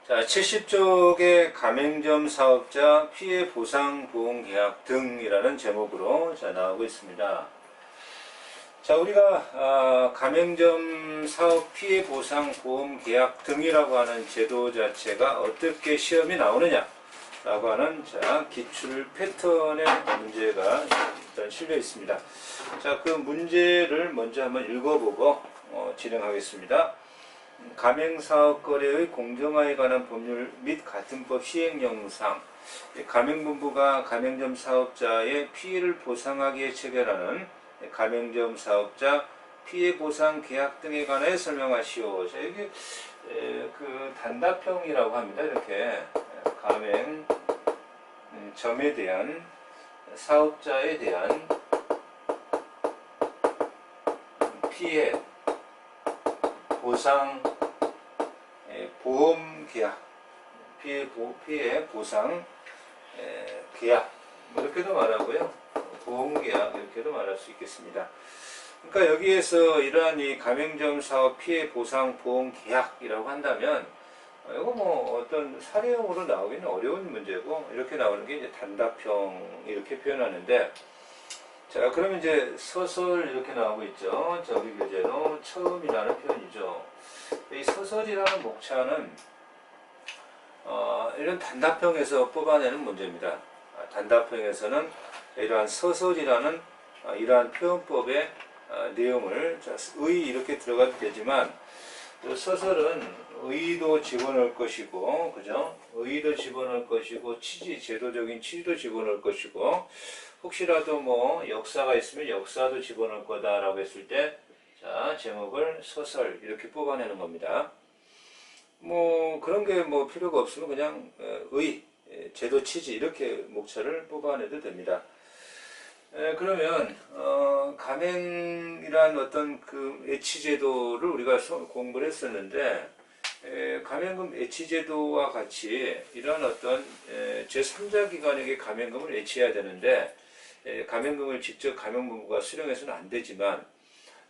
자, 70쪽의 가맹점 사업자 피해 보상 보험 계약 등이라는 제목으로 나오고 있습니다. 자, 우리가 가맹점 사업 피해 보상 보험 계약 등이라고 하는 제도 자체가 어떻게 시험이 나오느냐 라고 하는 기출 패턴의 문제가 일단 실려 있습니다. 자, 그 문제를 먼저 한번 읽어보고 진행하겠습니다. 가맹사업거래의 공정화에 관한 법률 및 같은 법 시행령상, 가맹본부가 가맹점 사업자의 피해를 보상하기에 체결하는 가맹점 사업자 피해보상 계약 등에 관하여 설명하시오. 자, 이게 그 단답형이라고 합니다. 이렇게 가맹점에 대한 사업자에 대한 피해 보상 보험 계약, 피해 보상 계약, 이렇게도 말하고요. 보험 계약 이렇게도 말할 수 있겠습니다. 그러니까 여기에서 이러한 이 가맹점 사업 피해 보상 보험 계약이라고 한다면 이거 뭐 어떤 사례형으로 나오기는 어려운 문제고, 이렇게 나오는 게 이제 단답형 이렇게 표현하는데, 자, 그러면 이제 서설 이렇게 나오고 있죠. 자, 우리 교재로 처음이라는 표현이죠. 이 서설이라는 목차는 이런 단답형에서 뽑아내는 문제입니다. 단답형에서는 이러한 서설이라는 이러한 표현법의 내용을 의 이렇게 들어가도 되지만, 또 서설은 의도 집어넣을 것이고, 그죠? 의도 집어넣을 것이고, 제도적인 취지도 집어넣을 것이고, 혹시라도 뭐 역사가 있으면 역사도 집어넣을 거다라고 했을 때, 자, 제목을 서설 이렇게 뽑아내는 겁니다. 뭐 그런 게 뭐 필요가 없으면 그냥 제도 취지 이렇게 목차를 뽑아내도 됩니다. 그러면 가맹이란 어떤 그 애치제도를 우리가 공부를 했었는데, 가맹금 애치제도와 같이 이러한 어떤 제3자 기관에게 가맹금을 애치해야 되는데, 가맹금을 직접 가맹본부가 수령해서는 안 되지만,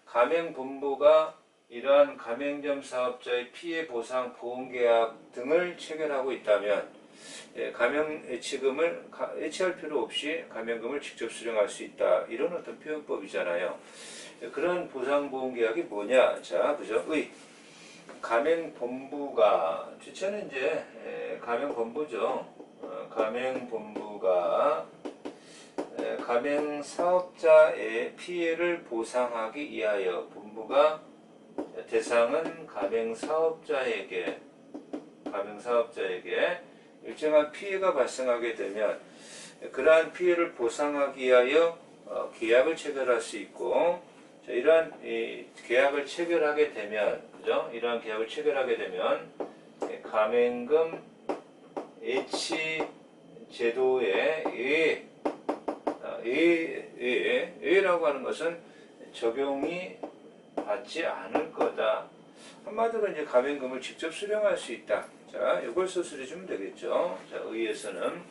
가맹본부가 이러한 가맹점 사업자의 피해 보상 보험계약 등을 체결하고 있다면, 가맹 애치금을 애치할 필요 없이 가맹금을 직접 수령할 수 있다. 이런 어떤 표현법이잖아요. 그런 보상보험계약이 뭐냐? 자, 그죠? 가맹본부가, 주체는 이제 가맹본부죠. 가맹본부가 가맹사업자의 피해를 보상하기 위하여, 본부가 대상은 가맹사업자에게 일정한 피해가 발생하게 되면 그러한 피해를 보상하기 위하여 계약을 체결할 수 있고, 자, 이러한 계약을 체결하게 되면, 그죠? 이러한 계약을 체결하게 되면 가맹금 애치 제도에 의라고 하는 것은 적용이 받지 않을 거다. 한마디로 이제 가맹금을 직접 수령할 수 있다. 자, 이걸 서술해 주면 되겠죠. 자, 의에서는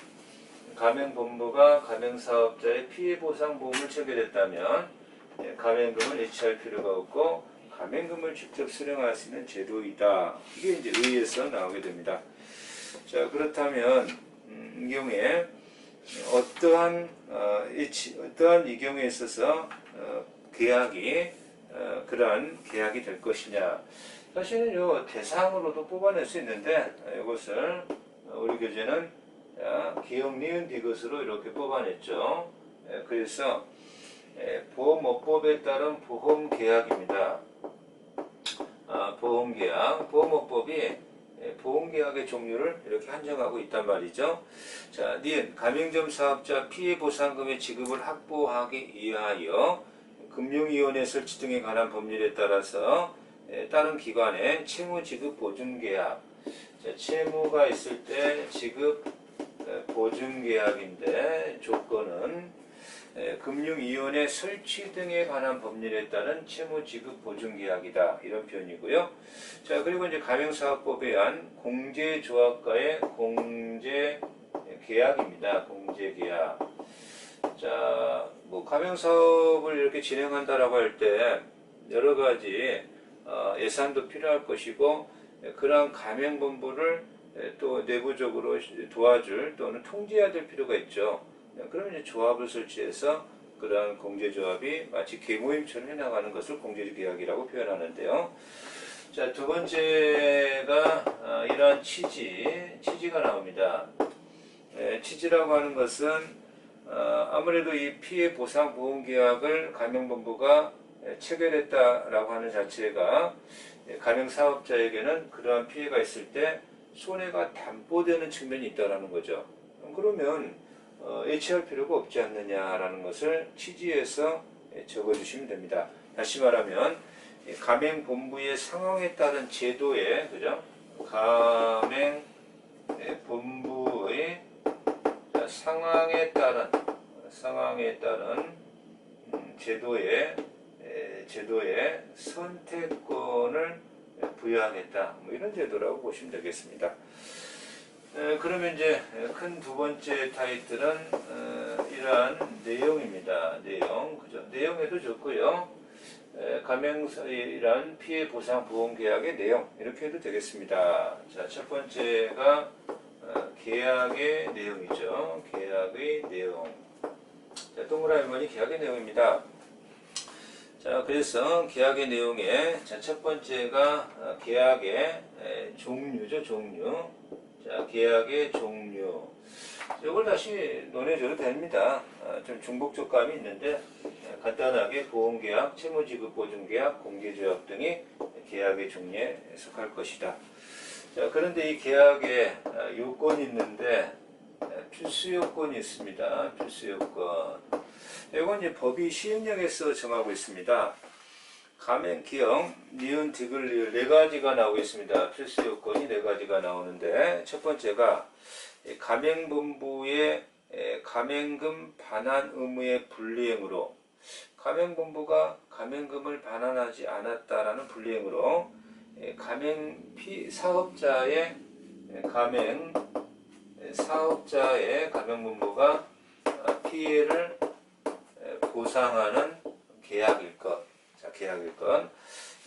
가맹본부가 가맹사업자의 피해보상보험을 체결했다면 가맹금을 애치할 필요가 없고 가맹금을 직접 수령할 수 있는 제도이다. 이게 이제 의에서 나오게 됩니다. 자, 그렇다면 이 경우에 어떠한 이 경우에 있어서 계약이 그러한 계약이 될 것이냐. 사실은 요 대상으로도 뽑아낼 수 있는데, 이것을 우리 교재는 기역, 니은, 디귿으로 이렇게 뽑아냈죠. 그래서 보험업법에 따른 보험계약입니다. 보험계약, 보험업법이 보험계약의 종류를 이렇게 한정하고 있단 말이죠. 자, 니은, 가맹점 사업자 피해보상금의 지급을 확보하기 위하여 금융위원회 설치 등에 관한 법률에 따라서 다른 기관의 채무지급 보증계약. 자, 채무가 있을 때 지급 보증계약인데, 조건은 금융위원회 설치 등에 관한 법률에 따른 채무지급 보증계약이다. 이런 표현이고요. 자, 그리고 이제 가맹사업법에 의한 공제조합과의 공제계약입니다. 공제계약. 자, 뭐 가맹사업을 이렇게 진행한다라고 할 때 여러 가지 예산도 필요할 것이고, 그러한 가맹본부를 또 내부적으로 도와줄 또는 통제해야 될 필요가 있죠. 그러면 이제 조합을 설치해서 그러한 공제조합이 마치 계모임처럼 해나가는 것을 공제계약이라고 표현하는데요. 자, 두 번째가 이러한 취지가 나옵니다. 취지라고 하는 것은 아무래도 이 피해 보상 보험 계약을 가명본부가 체결했다라고 하는 자체가 가명 사업자에게는 그러한 피해가 있을 때 손해가 담보되는 측면이 있다라는 거죠. 그러면 애취할 필요가 없지 않느냐라는 것을 취지에서 적어주시면 됩니다. 다시 말하면 가맹본부의 상황에 따른 제도에 그죠? 가맹본부의 상황에 따른 제도의 선택권을 부여하겠다. 뭐 이런 제도라고 보시면 되겠습니다. 그러면 이제 큰 두 번째 타이틀은 이러한 내용입니다. 그죠? 내용에도 좋고요. 가명이란 피해 보상 보험 계약의 내용 이렇게 해도 되겠습니다. 자, 첫 번째가 계약의 내용이죠. 계약의 내용. 자, 동그라미 번이 계약의 내용입니다. 자, 그래서 계약의 내용에 첫 번째가 계약의 종류죠. 종류. 자, 계약의 종류. 이걸 다시 논해줘도 됩니다. 좀 중복적 감이 있는데 간단하게 보험계약, 채무지급보증계약, 공개조약 등이 계약의 종류에 속할 것이다. 자, 그런데 이 계약에 요건이 있는데 필수 요건이 있습니다. 필수 요건. 이건 이제 법이 시행령에서 정하고 있습니다. 가맹, 기역, 니은, 디귿, 리을 네 가지가 나오고 있습니다. 필수 요건이 네 가지가 나오는데 첫 번째가 가맹본부의 가맹금 반환 의무의 불이행으로 가맹본부가 가맹금을 반환하지 않았다라는 불이행으로 사업자의 가맹본부가 피해를 보상하는 계약일 것. 자, 계약일 것.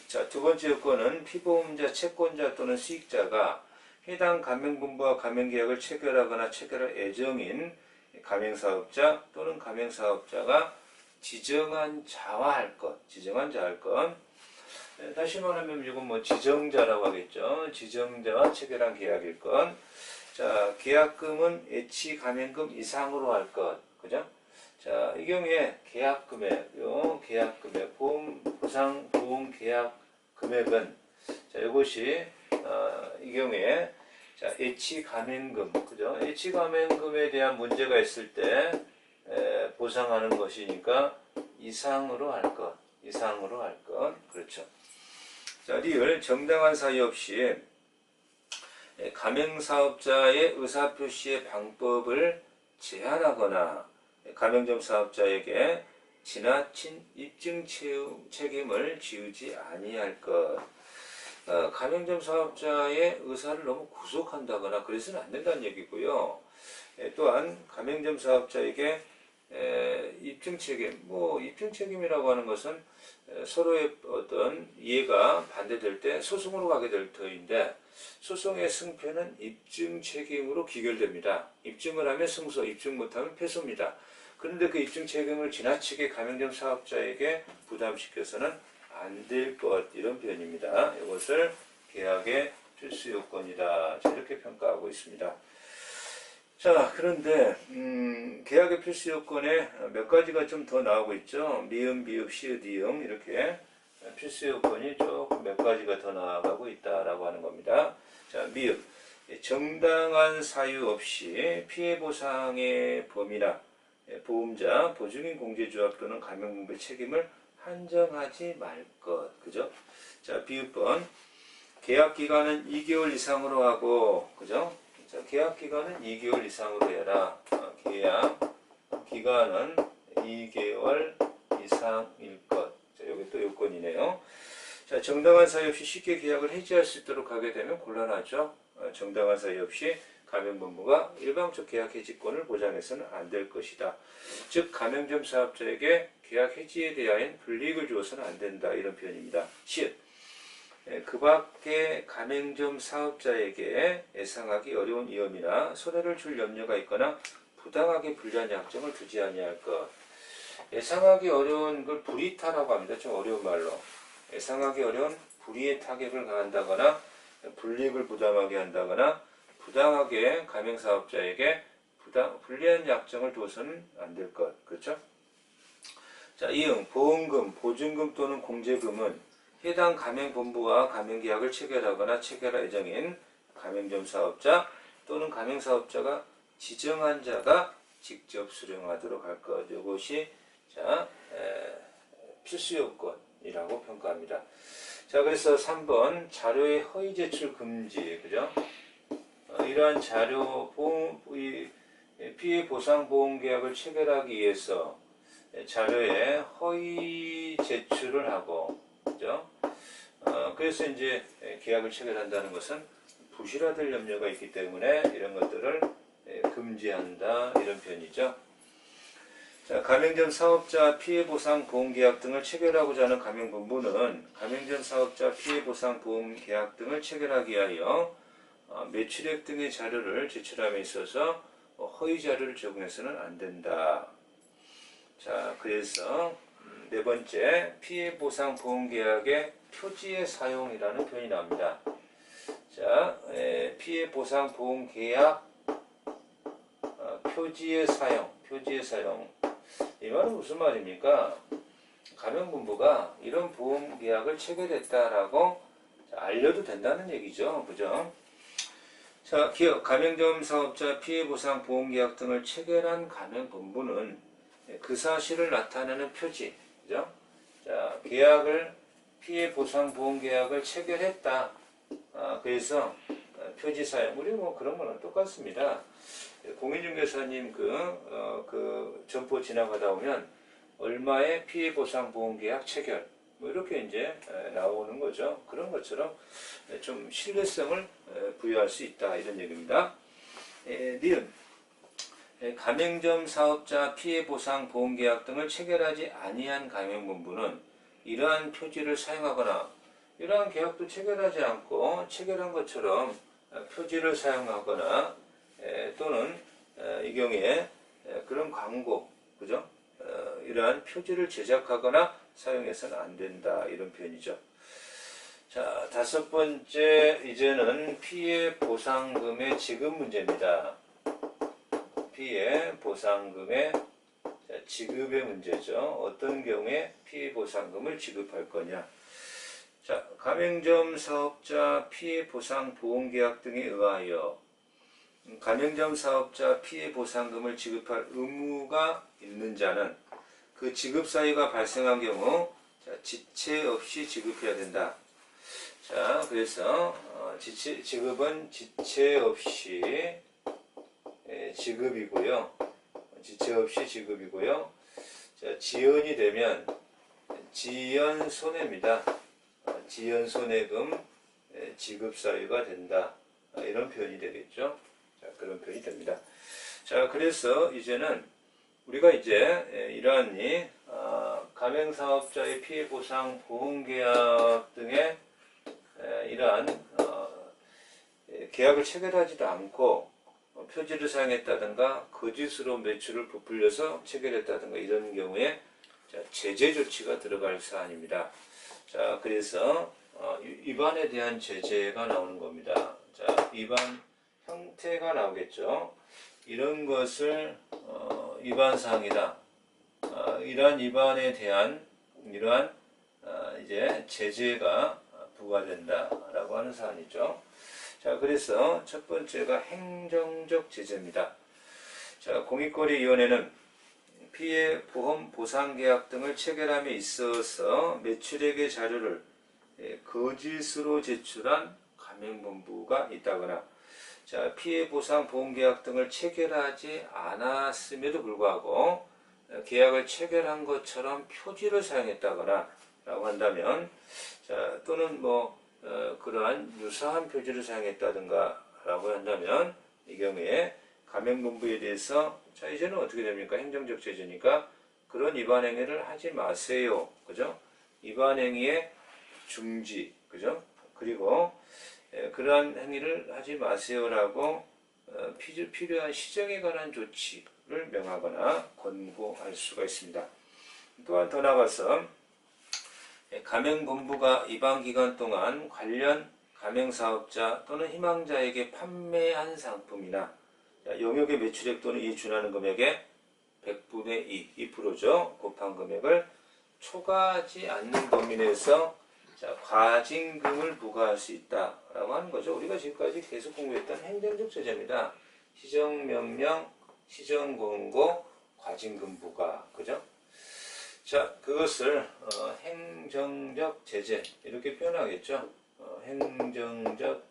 자, 두 번째 요건은 피보험자, 채권자 또는 수익자가 해당 가맹본부와 가맹계약을 체결하거나 체결할 예정인 가맹사업자 또는 가맹사업자가 지정한 자와 할 것. 다시 말하면 이건 뭐 지정자라고 하겠죠. 지정자와 체결한 계약일 것. 자, 계약금은 예치 가맹금 이상으로 할 것. 그죠? 자, 이 경우에 계약 금액, 보험 계약 금액은, 자, 이것이, 이 경우에, 자, 예치 가맹금, 그죠? 예치 가맹금에 대한 문제가 있을 때, 보상하는 것이니까, 이상으로 할 것. 그렇죠. 자, 리을, 정당한 사유 없이, 가맹사업자의 의사표시의 방법을 제한하거나, 가맹점 사업자에게 지나친 입증 책임을 지우지 아니할 것. 가맹점 사업자의 의사를 너무 구속한다거나 그래서는 안 된다는 얘기고요. 또한 가맹점 사업자에게 입증 책임이라고 하는 것은 서로의 어떤 이해가 반대될 때 소송으로 가게 될 터인데 소송의 승패는 입증 책임으로 기결됩니다. 입증을 하면 승소, 입증 못하면 패소입니다. 그런데 그 입증 책임을 지나치게 가맹점 사업자에게 부담시켜서는 안 될 것, 이런 표현입니다. 이것을 계약의 필수 요건이다. 이렇게 평가하고 있습니다. 자, 그런데 계약의 필수 요건에 몇 가지가 좀 더 나오고 있죠. 미음, 비읍, 시읒, 이응 이렇게 필수 요건이 조금 몇 가지가 더 나아가고 있다라고 하는 겁니다. 자, 미음, 정당한 사유 없이 피해 보상의 범위나 보험자, 보증인 공제조합 또는 가맹본부의 책임을 한정하지 말 것. 그죠? 자, 비읍번. 계약 기간은 2개월 이상으로 하고, 그죠? 자, 계약 기간은 2개월 이상으로 해라. 계약 기간은 2개월 이상일 것. 자, 여기 또 요건이네요. 자, 정당한 사유 없이 쉽게 계약을 해지할 수 있도록 하게 되면 곤란하죠. 정당한 사유 없이 가맹본부가 일방적 계약 해지권을 보장해서는 안 될 것이다. 즉 가맹점 사업자에게 계약 해지에 대한 불이익을 주어서는 안 된다. 이런 표현입니다. 시읒. 그 밖에 가맹점 사업자에게 예상하기 어려운 위험이나 손해를 줄 염려가 있거나 부당하게 불리한 약정을 두지 아니할 것. 예상하기 어려운 걸 불이타라고 합니다. 좀 어려운 말로. 예상하기 어려운 불이의 타격을 가한다거나 불이익을 부담하게 한다거나 부당하게 가맹사업자에게 불리한 약정을 둬서는 안 될 것. 그렇죠? 자, 이응 보험금, 보증금 또는 공제금은 해당 가맹본부와 가맹계약을 체결하거나 체결할 예정인 가맹점 사업자 또는 가맹사업자가 지정한 자가 직접 수령하도록 할 것. 이것이 필수 요건이라고 평가합니다. 자, 그래서 3번 자료의 허위 제출 금지, 그죠? 이러한 자료 피해 보상 보험 계약을 체결하기 위해서 자료에 허위 제출을 하고, 그죠? 그래서 이제 계약을 체결한다는 것은 부실화될 염려가 있기 때문에 이런 것들을 금지한다, 이런 표현이죠. 자, 가맹점 사업자 피해보상 보험계약 등을 체결하고자 하는 가맹본부는 가맹점 사업자 피해보상 보험계약 등을 체결하기 위하여 매출액 등의 자료를 제출함에 있어서 허위 자료를 제공해서는 안 된다. 자, 그래서 네 번째, 피해보상 보험계약의 표지의 사용이라는 표현이 나옵니다. 자, 피해보상 보험계약 표지의 사용. 이 말은 무슨 말입니까? 가맹본부가 이런 보험계약을 체결했다라고 알려도 된다는 얘기죠. 그죠? 자, 기업, 가맹점 사업자 피해보상 보험계약 등을 체결한 가맹본부는 그 사실을 나타내는 표지, 그죠? 자, 피해보상 보험계약을 체결했다. 그래서 표지 사용, 우리 뭐 그런 거는 똑같습니다. 공인중개사님 그 점포 지나가다 보면 얼마의 피해보상 보험계약 체결, 뭐 이렇게 이제 나오는 거죠. 그런 것처럼 좀 신뢰성을 부여할 수 있다, 이런 얘기입니다. 니은 가맹점 사업자 피해보상 보험계약 등을 체결하지 아니한 가맹본부는 이러한 표지를 사용하거나 이러한 계약도 체결하지 않고 체결한 것처럼 표지를 사용하거나 또는 이 경우에 그런 광고, 그죠? 이러한 표지를 제작하거나 사용해서는 안 된다, 이런 표현이죠. 자, 다섯 번째, 이제는 피해 보상금의 지급 문제입니다. 피해 보상금의 지급의 문제죠. 어떤 경우에 피해 보상금을 지급할 거냐. 자, 가맹점 사업자 피해 보상 보험 계약 등에 의하여 가맹점 사업자 피해 보상금을 지급할 의무가 있는 자는 그 지급 사유가 발생한 경우 지체 없이 지급해야 된다. 자, 그래서 지급은 지체 없이 지급이고요. 지체 없이 지급이고요. 자, 지연이 되면 지연 손해입니다. 지연 손해금 지급 사유가 된다. 이런 표현이 되겠죠. 자, 그런 표현이 됩니다. 자, 그래서 이제는 우리가 이제 이러한 가맹사업자의 피해보상 보험계약 등의 이러한 계약을 체결하지도 않고 표지를 사용했다든가 거짓으로 매출을 부풀려서 체결했다든가 이런 경우에 제재 조치가 들어갈 사안입니다. 자, 그래서 위반에 대한 제재가 나오는 겁니다. 자, 위반 형태가 나오겠죠. 이런 것을 위반사항이다. 이러한 위반에 대한 이러한 이제 제재가 부과된다라고 하는 사안이죠. 자, 그래서 첫 번째가 행정적 제재입니다. 자, 공익거래위원회는 피해 보험 보상 계약 등을 체결함에 있어서 매출액의 자료를 거짓으로 제출한 가맹본부가 있다거나, 자, 피해 보상 보험 계약 등을 체결하지 않았음에도 불구하고 계약을 체결한 것처럼 표지를 사용했다거나 라고 한다면, 자, 또는 그러한 유사한 표지를 사용했다든가 라고 한다면 이 경우에 가맹본부에 대해서 자, 이제는 어떻게 됩니까? 행정적 제재니까 그런 위반 행위를 하지 마세요. 그죠? 위반 행위의 중지, 그죠? 그리고 그러한 행위를 하지 마세요라고 필요한 시정에 관한 조치를 명하거나 권고할 수가 있습니다. 또한 더 나아가서 가맹본부가 이방 기간 동안 관련 가맹사업자 또는 희망자에게 판매한 상품이나 영역의 매출액 또는 이에 준하는 금액의 100분의 2, 2%죠. 곱한 금액을 초과하지 않는 범위 내에서 과징금을 부과할 수 있다라고 하는 거죠. 우리가 지금까지 계속 공부했던 행정적 제재입니다. 시정명령, 시정권고, 과징금 부과, 그죠? 자, 그것을 행정적 제재 이렇게 표현하겠죠. 행정적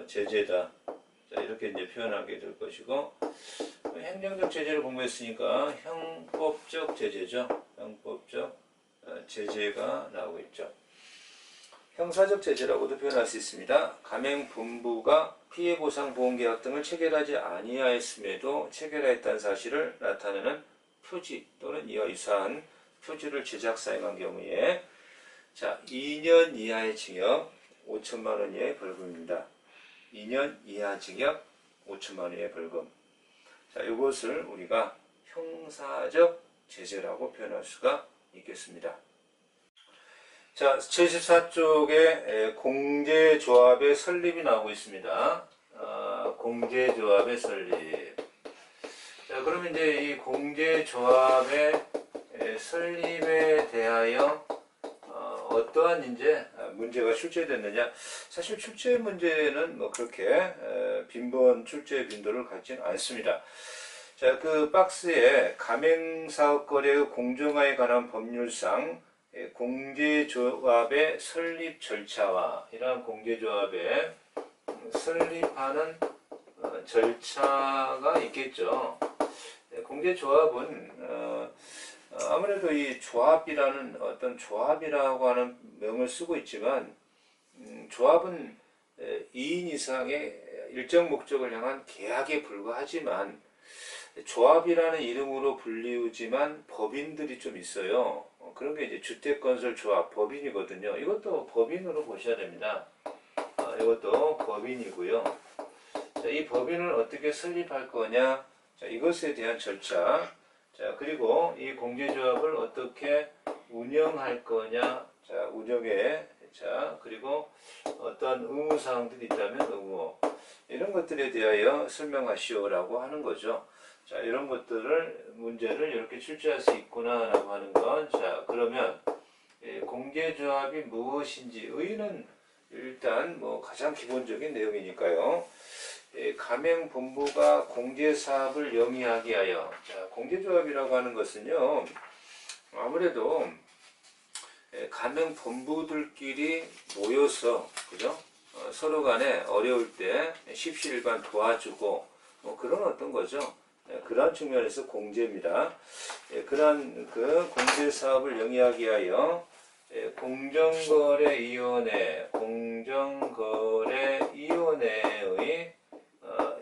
제재다. 자, 이렇게 이제 표현하게 될 것이고, 행정적 제재를 공부했으니까 형법적 제재죠. 형법적 제재가 나오고 있죠. 형사적 제재라고도 표현할 수 있습니다. 가맹본부가 피해보상보험계약 등을 체결하지 아니하였음에도 체결하였다는 사실을 나타내는 표지 또는 이와 유사한 표지를 제작 사용한 경우에 2년 이하의 징역 5천만 원 이하의 벌금입니다. 2년 이하 징역 5천만 원 이하의 벌금. 이것을 우리가 형사적 제재라고 표현할 수가 있겠습니다. 자, 74쪽에 공제조합의 설립이 나오고 있습니다. 공제조합의 설립. 자, 그러면 이제 이 공제조합의 설립에 대하여 어떠한 이제 문제가 출제됐느냐? 사실 출제 문제는 뭐 그렇게 빈번 출제 빈도를 갖지는 않습니다. 자, 그 박스에 가맹사업거래의 공정화에 관한 법률상 공제조합의 설립 절차와 이러한 공제조합의 설립하는 절차가 있겠죠. 공제조합은 아무래도 이 조합이라는 어떤 조합이라고 하는 명을 쓰고 있지만 조합은 2인 이상의 일정 목적을 향한 계약에 불과하지만 조합이라는 이름으로 불리우지만 법인들이 좀 있어요. 그런 게 이제 주택건설조합 법인이거든요. 이것도 법인으로 보셔야 됩니다. 이것도 법인이고요. 자, 이 법인을 어떻게 설립할 거냐? 자, 이것에 대한 절차. 자, 그리고 이 공제조합을 어떻게 운영할 거냐? 자, 운영에 그리고 어떤 의무사항들이 있다면 의무. 이런 것들에 대하여 설명하시오라고 하는 거죠. 자, 이런 것들을 문제를 이렇게 출제할 수 있구나라고 하는 건, 자, 그러면 공제조합이 무엇인지 의의는 일단 뭐 가장 기본적인 내용이니까요. 가맹본부가 공제사업을 영위하게 하여, 자, 공제조합이라고 하는 것은요, 아무래도 가맹본부들끼리 모여서, 그죠? 서로 간에 어려울 때 십시일반 도와주고, 뭐 그런 어떤 거죠. 그러한 측면에서 공제입니다. 그러한 그 공제사업을 영위하게 하여 공정거래위원회의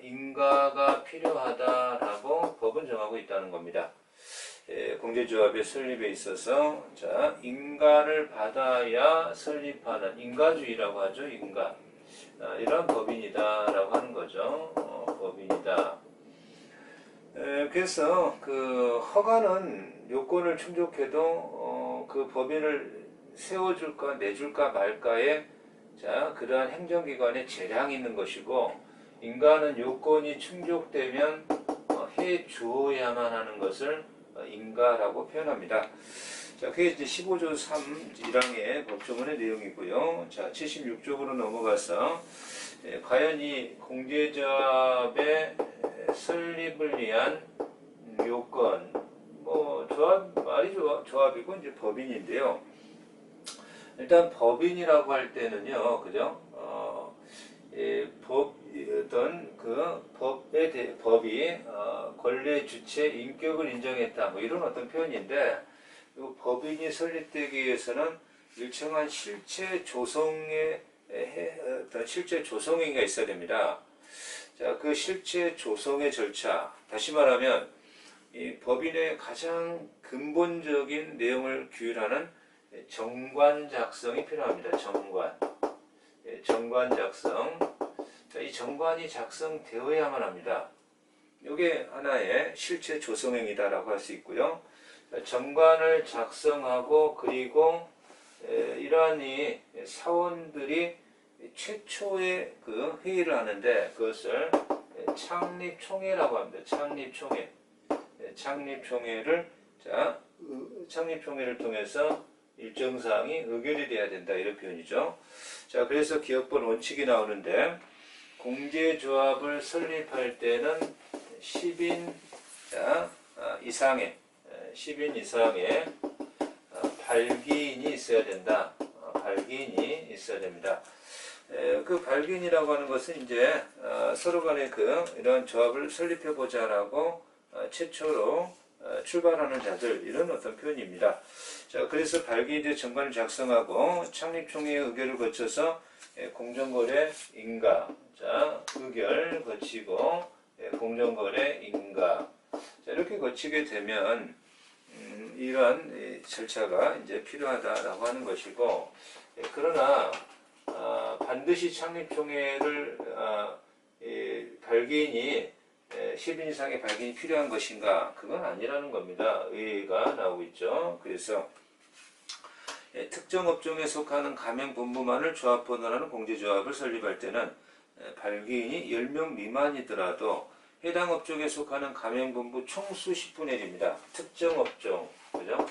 인가가 필요하다라고 법은 정하고 있다는 겁니다. 공제조합의 설립에 있어서 인가를 받아야 설립하는 인가주의라고 하죠. 인가. 이런 법인이다라고 하는 거죠. 법인이다. 그래서 그 허가는 요건을 충족해도 그 법인을 세워줄까 내줄까 말까에 그러한 행정기관의 재량이 있는 것이고, 인가는 요건이 충족되면 해 주어야만 하는 것을 인가라고 표현합니다. 자, 그게 이제 15조 3 1항의 법조문의 내용이고요. 자, 76쪽으로 넘어가서 과연 이 공제조합의 설립을 위한 요건, 뭐 조합이고 이제 법인인데요. 일단 법인이라고 할 때는요, 그죠? 법이 권리 주체 인격을 인정했다, 뭐 이런 어떤 표현인데, 이 법인이 설립되기 위해서는 일정한 실체 조성의 실체 조성행위가 있어야 됩니다. 자, 그 실체 조성의 절차, 다시 말하면 이 법인의 가장 근본적인 내용을 규율하는 정관 작성이 필요합니다. 정관. 정관 작성. 자, 이 정관이 작성되어야만 합니다. 이게 하나의 실체 조성행위다라고 할 수 있고요. 자, 정관을 작성하고 그리고 이러한 이 사원들이 최초의 그 회의를 하는데 그것을 창립총회라고 합니다. 창립총회. 창립총회를 창립총회를 통해서 일정 사항이 의결이 돼야 된다 이런 표현이죠. 자, 그래서 기업본 원칙이 나오는데 공제조합을 설립할 때는 10인 이상의 10인 이상의 발기인이 있어야 된다. 발기인이 있어야 됩니다. 그 발기인이라고 하는 것은 이제 서로 간에 이런 조합을 설립해 보자라고 최초로 출발하는 자들 이런 어떤 표현입니다. 자, 그래서 발기인의 정관을 작성하고 창립총회의 의결을 거쳐서 공정거래 인가, 자 의결 거치고 공정거래 인가, 자 이렇게 거치게 되면 이러한 절차가 이제 필요하다라고 하는 것이고, 그러나 반드시 창립총회를 발기인이 10인 이상의 발기인이 필요한 것인가? 그건 아니라는 겁니다. 의의가 나오고 있죠. 그래서 특정 업종에 속하는 가맹본부만을 조합번호라는 공제조합을 설립할 때는 발기인이 10명 미만이더라도 해당 업종에 속하는 가맹본부 총수 10분의 1입니다. 특정 업종, 그죠?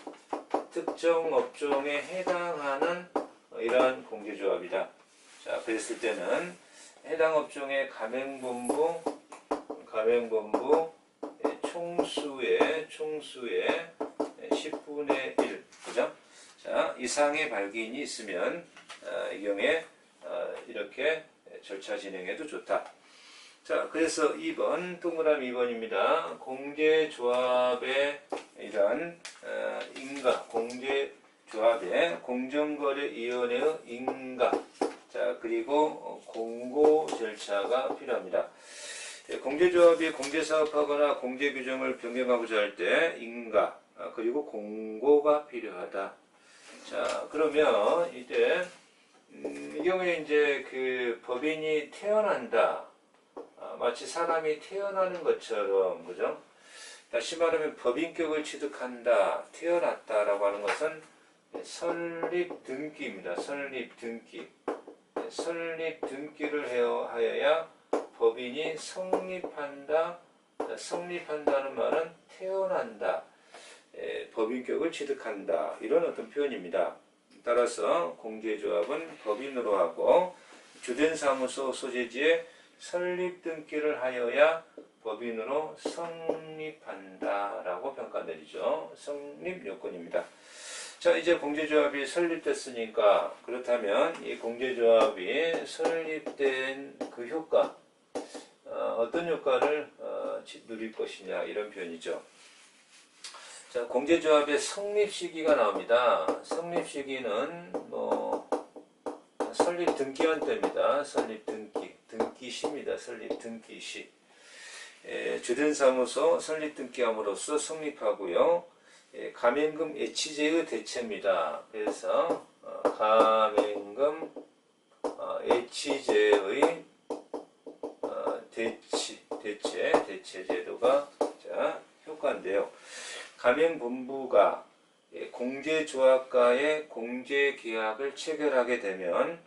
특정 업종에 해당하는 이러한 공제조합이다. 자, 그랬을 때는 해당 업종의 가맹본부 총수의 10분의 1, 그죠? 자, 이상의 발기인이 있으면 이 경우에 이렇게 절차 진행해도 좋다. 자, 그래서 2번, 동그라미 2번입니다. 공제조합의 이러한 인가, 공제조합의 공정거래위원회의 인가, 자, 그리고 공고 절차가 필요합니다. 공제조합이 공제사업하거나 공제규정을 변경하고자 할 때 인가, 그리고 공고가 필요하다. 자, 그러면 이제 이 경우에 이제 그 법인이 태어난다. 마치 사람이 태어나는 것처럼, 그죠? 다시 말하면 법인격을 취득한다, 태어났다라고 하는 것은 설립 등기입니다. 설립 등기. 설립 등기를 하여야 법인이 성립한다. 성립한다는 말은 태어난다. 법인격을 취득한다. 이런 어떤 표현입니다. 따라서 공제조합은 법인으로 하고 주된 사무소 소재지에 설립 등기를 하여야 법인으로 성립한다라고 평가 내리죠. 성립 요건입니다. 자, 이제 공제조합이 설립됐으니까 그렇다면 이 공제조합이 설립된 그 효과, 어떤 효과를 누릴 것이냐 이런 표현이죠. 자, 공제조합의 성립 시기가 나옵니다. 성립 시기는 설립 등기한 때입니다. 설립 등기, 등기시입니다. 설립 등기시. 주된 사무소 설립 등기함으로써 성립하고요. 가맹금 애치제의 대체입니다. 그래서 가맹금 애치제의 대체 제도가 자 효과인데요. 가맹본부가 공제조합과의 공제계약을 체결하게 되면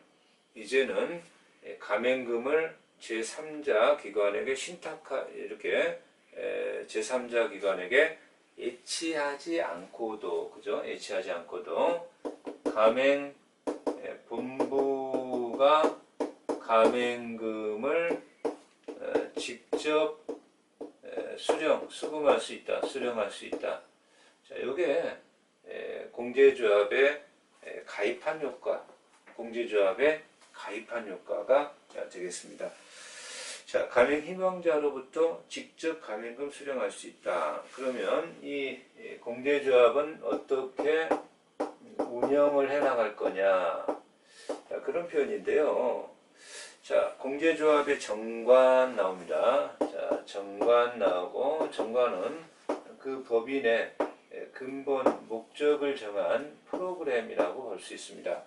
이제는 가맹금을 제3자 기관에게 이렇게 제3자 기관에게 애치하지 않고도, 그죠? 애치하지 않고도 가맹본부가 가맹금을 직접 수령할 수 있다. 자, 이게 공제조합에 가입한 효과, 공제조합에 가입한 효과가 되겠습니다. 자, 가맹 희망자로부터 직접 가맹금 수령할 수 있다. 그러면 이 공제조합은 어떻게 운영을 해나갈 거냐? 자, 그런 표현인데요. 자, 공제조합의 정관 나옵니다. 자, 정관 나오고, 정관은 그 법인의 근본 목적을 정한 프로그램이라고 볼 수 있습니다.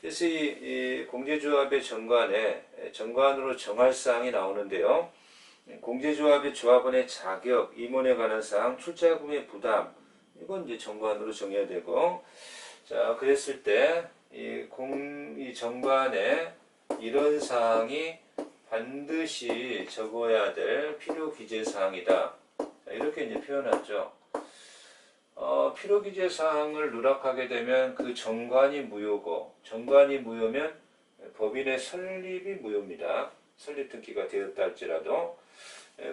그래서 이 공제조합의 정관으로 정할 사항이 나오는데요. 공제조합의 조합원의 자격, 임원에 관한 사항, 출자금의 부담, 이건 이제 정관으로 정해야 되고, 자, 그랬을 때, 이 정관에 이런 사항이 반드시 적어야 될 필요 기재 사항이다. 자, 이렇게 이제 표현하죠. 필요 기재 사항을 누락하게 되면 그 정관이 무효고, 정관이 무효면 법인의 설립이 무효입니다. 설립 등기가 되었다 할지라도.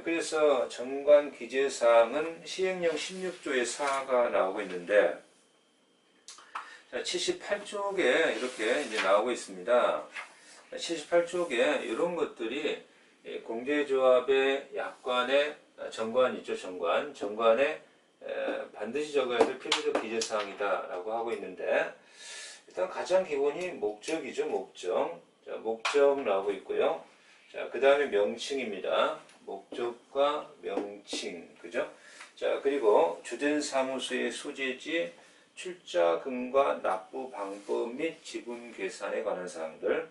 그래서 정관 기재 사항은 시행령 16조의 4가 나오고 있는데, 자, 78쪽에 이렇게 이제 나오고 있습니다. 78쪽에 이런 것들이 공제조합의 약관의 정관이죠. 정관에 반드시 적어야 될 필요적 기재사항이다 라고 하고 있는데, 일단 가장 기본이 목적이죠. 목적. 자, 목적 나오고 있고요. 자, 그 다음에 명칭입니다. 목적과 명칭. 그죠? 자, 그리고 주된 사무소의 소재지, 출자금과 납부 방법 및 지분 계산에 관한 사항들,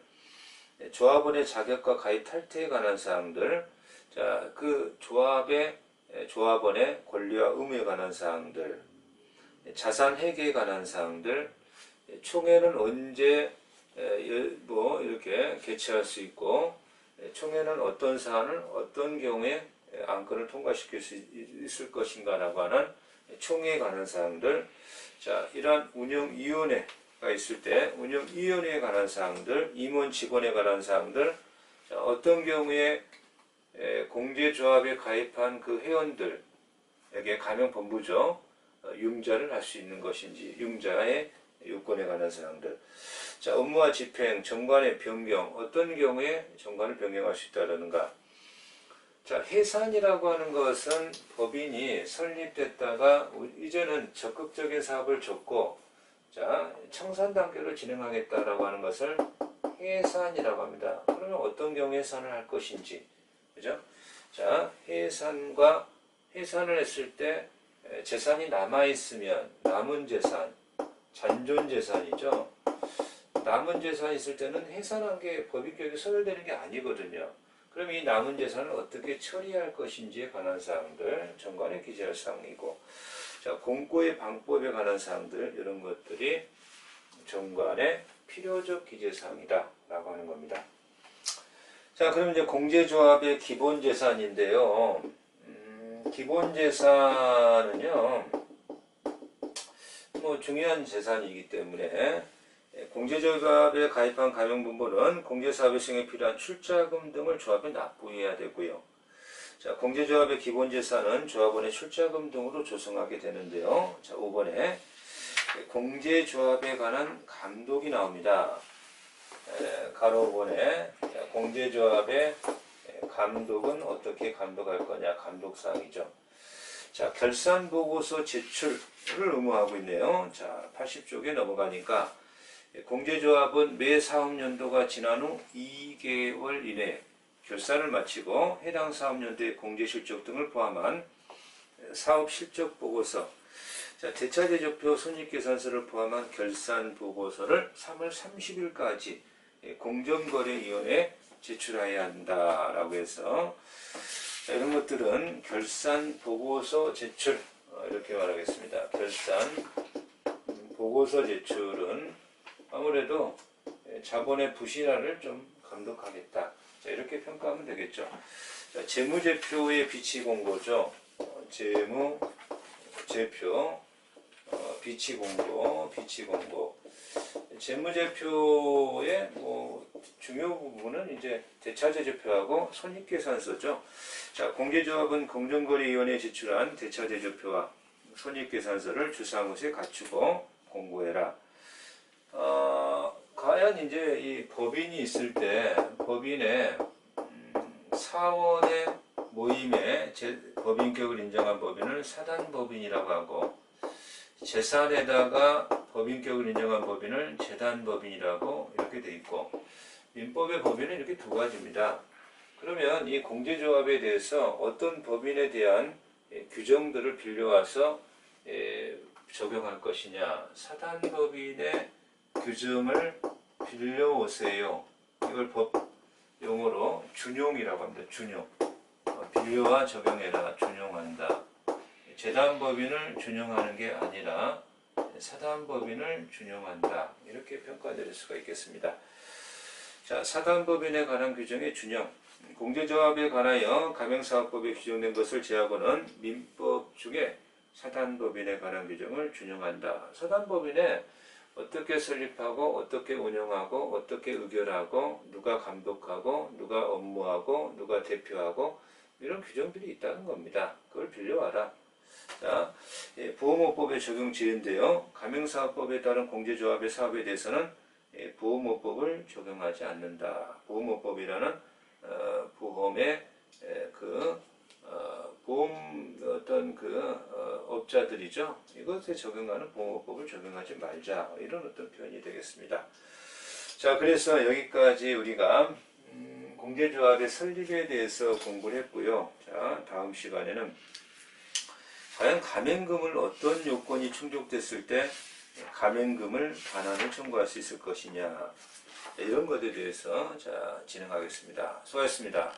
조합원의 자격과 가입 탈퇴에 관한 사항들, 자, 그 조합원의 권리와 의무에 관한 사항들, 자산 회계에 관한 사항들, 총회는 언제 이렇게 개최할 수 있고, 총회는 어떤 사안을 어떤 경우에 안건을 통과시킬 수 있을 것인가라고 하는 총회에 관한 사항들, 자, 이러한 운영위원회가 있을 때 운영위원회에 관한 사항들, 임원 직원에 관한 사항들, 자, 어떤 경우에 공제조합에 가입한 그 회원들에게 가명본부죠. 융자를 할 수 있는 것인지, 융자의 요건에 관한 사항들. 자, 업무와 집행, 정관의 변경, 어떤 경우에 정관을 변경할 수 있다는가. 자, 해산이라고 하는 것은 법인이 설립됐다가 이제는 적극적인 사업을 줬고, 자, 청산 단계로 진행하겠다라고 하는 것을 해산이라고 합니다. 그러면 어떤 경우에 해산을 할 것인지, 그죠? 자, 해산을 했을 때 재산이 남아있으면 남은 재산, 잔존 재산이죠. 남은 재산이 있을 때는 해산한 게 법인격에 소멸되는 게 아니거든요. 그럼 이 남은 재산을 어떻게 처리할 것인지에 관한 사항들, 정관에 기재할 사항이고, 자, 공고의 방법에 관한 사항들, 이런 것들이 정관의 필요적 기재 사항이다 라고 하는 겁니다. 자, 그럼 이제 공제조합의 기본 재산인데요. 기본 재산은요, 뭐 중요한 재산이기 때문에 공제조합에 가입한 가명분부는 공제사업의 수행에 필요한 출자금 등을 조합에 납부해야 되고요. 자, 공제조합의 기본 재산은 조합원의 출자금 등으로 조성하게 되는데요. 자, 5번에 공제조합에 관한 감독이 나옵니다. 가로 5번에 공제조합의 감독은 어떻게 감독할 거냐, 감독사항이죠. 자, 결산보고서 제출을 의무하고 있네요. 자, 80쪽에 넘어가니까 공제조합은 매 사업연도가 지난 후 2개월 이내 결산을 마치고 해당 사업연도의 공제실적 등을 포함한 사업실적보고서, 자, 대차대조표 손익계산서를 포함한 결산보고서를 3월 30일까지 공정거래위원회에 제출해야 한다라고 해서, 자, 이런 것들은 결산보고서 제출, 이렇게 말하겠습니다. 결산보고서 제출은 아무래도 자본의 부실화를 좀 감독하겠다. 자, 이렇게 평가하면 되겠죠. 자, 재무제표의 비치공고죠. 재무제표, 비치공고. 재무제표의 뭐 중요 부분은 이제 대차대조표하고 손익계산서죠. 자, 공제조합은 공정거래위원회에 제출한 대차대조표와 손익계산서를 주사무소에 갖추고 공고해라. 과연 이제 이 법인이 있을 때 법인의 사원의 모임에 법인격을 인정한 법인을 사단법인이라고 하고, 재산에다가 법인격을 인정한 법인을 재단법인이라고 이렇게 돼 있고, 민법의 법인은 이렇게 두 가지입니다. 그러면 이 공제조합에 대해서 어떤 법인에 대한 규정들을 빌려와서 적용할 것이냐, 사단법인의 규정을 빌려오세요. 이걸 법 용어로 준용이라고 합니다. 준용. 빌려와 적용해라. 준용한다. 재단법인을 준용하는 게 아니라 사단법인을 준용한다. 이렇게 평가될 수가 있겠습니다. 자, 사단법인에 관한 규정의 준용. 공제조합에 관하여 가맹사업법에 규정된 것을 제하고는 민법 중에 사단법인에 관한 규정을 준용한다. 사단법인에 어떻게 설립하고 어떻게 운영하고 어떻게 의결하고 누가 감독하고 누가 업무하고 누가 대표하고 이런 규정들이 있다는 겁니다. 그걸 빌려와라. 자, 보험업법에 적용 지은데요. 가맹사업법에 따른 공제조합의 사업에 대해서는 보험업법을 적용하지 않는다. 보험업법이라는 보험의 보험 업자들이죠. 이것에 적용하는 보험업법을 적용하지 말자. 이런 어떤 표현이 되겠습니다. 자, 그래서 여기까지 우리가 공제조합의 설립에 대해서 공부를 했고요. 자, 다음 시간에는 과연 가맹금을 어떤 요건이 충족됐을 때 가맹금을 반환을 청구할 수 있을 것이냐, 이런 것에 대해서 자 진행하겠습니다. 수고하셨습니다.